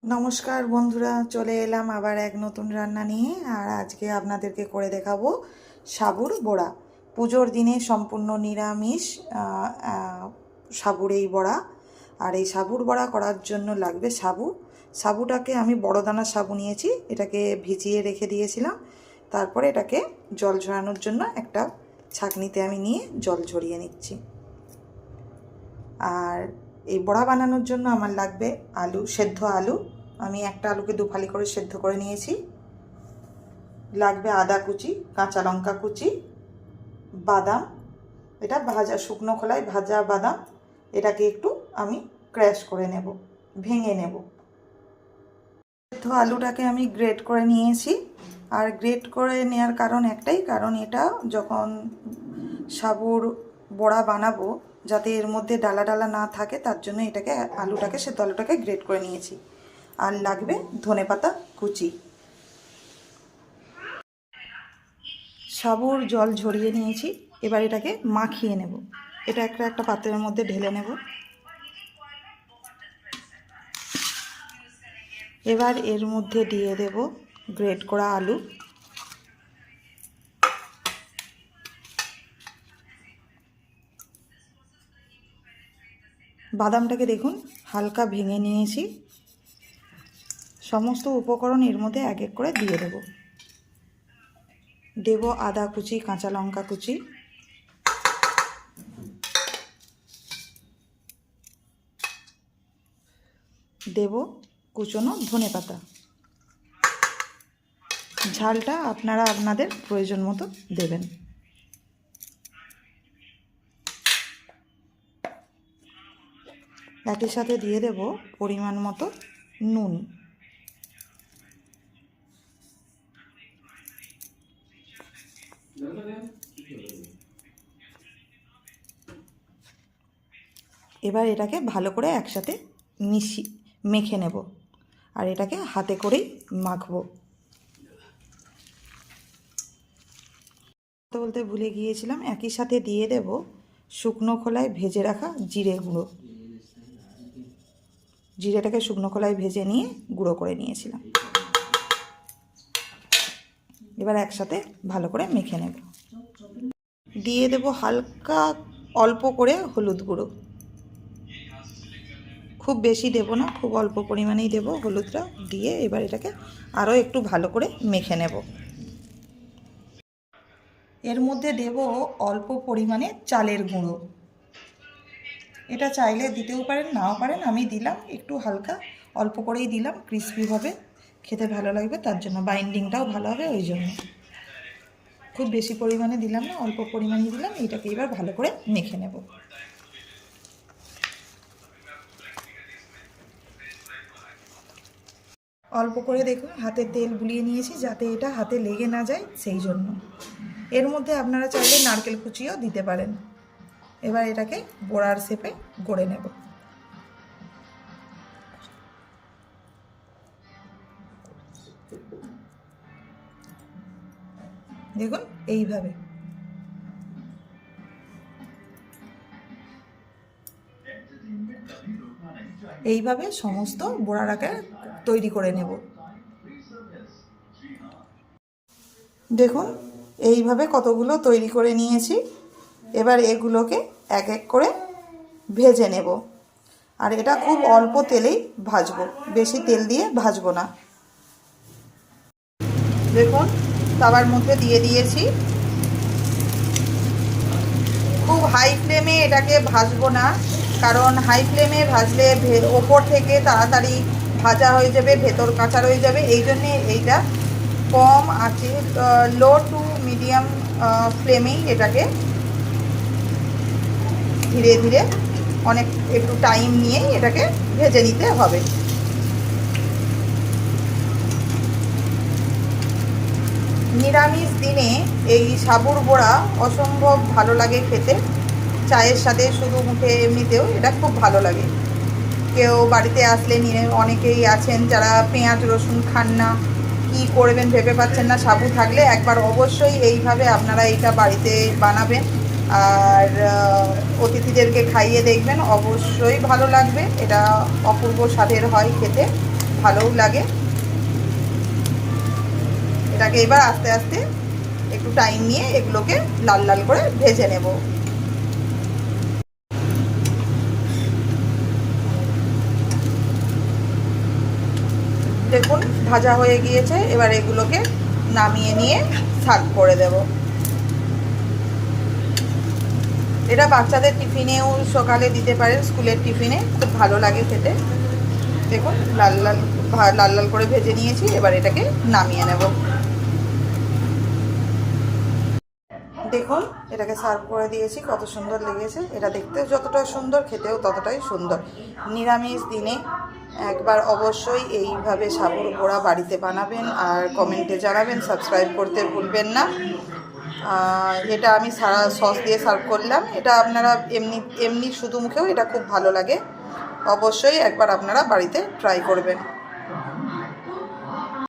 নমস্কার বন্ধুরা, চলে এলাম আবার এক নতুন রান্না নিয়ে। আর আজকে আপনাদেরকে করে দেখাবো সাবুর বড়া। পুজোর দিনে সম্পূর্ণ নিরামিষ সাবুর এই বড়া। আর এই সাবুর বড়া করার জন্য লাগবে সাবুটাকে আমি বড় দানার সাবু নিয়েছি, এটাকে ভিজিয়ে রেখে দিয়েছিলাম। তারপরে এটাকে জল ঝরানোর জন্য একটা ছাঁকনিতে আমি নিয়ে জল ঝরিয়ে নিচ্ছি। আর এই বড়া বানানোর জন্য আমার লাগবে আলু, সেদ্ধ আলু। আমি একটা আলুকে দুফালি করে সেদ্ধ করে নিয়েছি। লাগবে আদা কুচি, কাঁচা লঙ্কা কুচি, বাদাম, এটা ভাজা শুকনো খোলায় ভাজা বাদাম। এটাকে একটু আমি ক্র্যাশ করে নেব, ভেঙে নেব। সেদ্ধ আলুটাকে আমি গ্রেট করে নিয়েছি। আর গ্রেট করে নেওয়ার কারণ একটাই, কারণ এটা যখন সাবুর বড়া বানাবো যাতে এর মধ্যে ডালা ডালা না থাকে, তার জন্য এটাকে সেদ্ধ আলুটাকে গ্রেট করে নিয়েছি। আর লাগবে ধনেপাতা কুচি। সাবুর জল ঝরিয়ে নিয়েছি, এবার এটাকে মাখিয়ে নেব। এটা একটা পাত্রের মধ্যে ঢেলে নেব। এবার এর মধ্যে দিয়ে দেব গ্রেট করা আলু। বাদামটাকে দেখুন হালকা ভেঙে নিয়েছি। সমস্ত উপকরণ এর মধ্যে এক এক করে দিয়ে দেব আদা কুচি, কাঁচা লঙ্কা কুচি, দেব কুচনো ধনেপাতা। ঝালটা আপনারা আপনাদের প্রয়োজন মতো দেবেন। একই সাথে দিয়ে দেব পরিমাণ মতো নুন। এবার এটাকে ভালো করে একসাথে মেখে নেব। আর এটাকে হাতে করেই মাখবো। বলতে ভুলে গিয়েছিলাম, একই সাথে দিয়ে দেব শুকনো খোলায় ভেজে রাখা জিরে গুঁড়ো। জিরেটাকে শুকনো খোলায় ভেজে নিয়ে গুঁড়ো করে নিয়েছিলাম। এবার একসাথে ভালো করে মেখে নেব। দিয়ে দেব হালকা অল্প করে হলুদ গুঁড়ো। খুব বেশি দেব না, খুব অল্প পরিমাণেই দেব হলুদটা। দিয়ে এবার এটাকে আরও একটু ভালো করে মেখে নেব। এর মধ্যে দেব অল্প পরিমাণে চালের গুঁড়ো। এটা চাইলে দিতেও পারেন, নাও পারেন। আমি দিলাম একটু হালকা অল্প করেই দিলাম, ক্রিস্পি হবে, খেতে ভালো লাগবে, তার জন্য বাইন্ডিংটাও ভালো হবে, ওই জন্য খুব বেশি পরিমাণে দিলাম না, অল্প পরিমাণে দিলাম। এটাকে এবার ভালো করে মেখে নেব। অল্প করে দেখুন হাতে তেল বুলিয়ে নিয়েছি, যাতে এটা হাতে লেগে না যায়, সেই জন্য। এর মধ্যে আপনারা চাইলে নারকেল কুচিও দিতে পারেন। এবার এটাকে বড়ার শেপে গড়ে নেব। দেখুন এইভাবে সমস্ত বড়াটাকে তৈরি করে নেব। দেখুন এইভাবে কতগুলো তৈরি করে নিয়েছি। এবার এগুলোকে এক এক করে ভেজে নেব। আর এটা খুব অল্প তেলেই ভাজবো, বেশি তেল দিয়ে ভাজবো না। দেখুন তাওয়ার মধ্যে দিয়ে দিয়েছি। খুব হাই ফ্লেমে এটাকে ভাজবো না, কারণ হাই ফ্লেমে ভাজলে ওপর থেকে তাড়াতাড়ি ভাজা হয়ে যাবে, ভেতর কাঁচা রয়ে যাবে। এই জন্যে এইটা কম আছে, লো টু মিডিয়াম ফ্লেমেই এটাকে ধীরে ধীরে একটু টাইম নিয়েই এটাকে ভেজে নিতে হবে। নিরামিষ দিনে এই সাবুর বড়া অসম্ভব ভালো লাগে খেতে। চায়ের সাথে শুধু মুখে এমনিতেও এটা খুব ভালো লাগে। কেউ বাড়িতে আসলে অনেকেই আছেন যারা পেঁয়াজ রসুন খান না, কি করবেন ভেবে পাচ্ছেন না। সাবু থাকলে একবার অবশ্যই এইভাবে আপনারা এইটা বাড়িতে বানাবেন। আর অতিথিদেরকে খাইয়ে দেখবেন, অবশ্যই ভালো লাগবে। এটা অপূর্ব স্বাদের হয় খেতে, ভালোও লাগে। এটাকে এবার আস্তে আস্তে একটু টাইম নিয়ে এগুলোকে লাল লাল করে ভেজে নেব। দেখুন ভাজা হয়ে গিয়েছে, এবার এগুলোকে নামিয়ে নিয়ে সার্ভ করে দেব। এটা বাচ্চাদের টিফিনেও সকালে দিতে পারেন, স্কুলের টিফিনে খুব ভালো লাগে খেতে। দেখুন লাল লাল লাল লাল করে ভেজে নিয়েছি, এবার এটাকে নামিয়ে নেব। দেখুন এটাকে সার্ভ করে দিয়েছি, কত সুন্দর লেগেছে। এটা দেখতেও যতটা সুন্দর, খেতেও ততটাই সুন্দর। নিরামিষ দিনে একবার অবশ্যই এইভাবে সাবুর বড়া বাড়িতে বানাবেন, আর কমেন্টে জানাবেন। সাবস্ক্রাইব করতে ভুলবেন না। এটা আমি সারা সস দিয়ে সার্ভ করলাম। এটা আপনারা এমনি শুধু মুখেও এটা খুব ভালো লাগে। অবশ্যই একবার আপনারা বাড়িতে ট্রাই করবেন।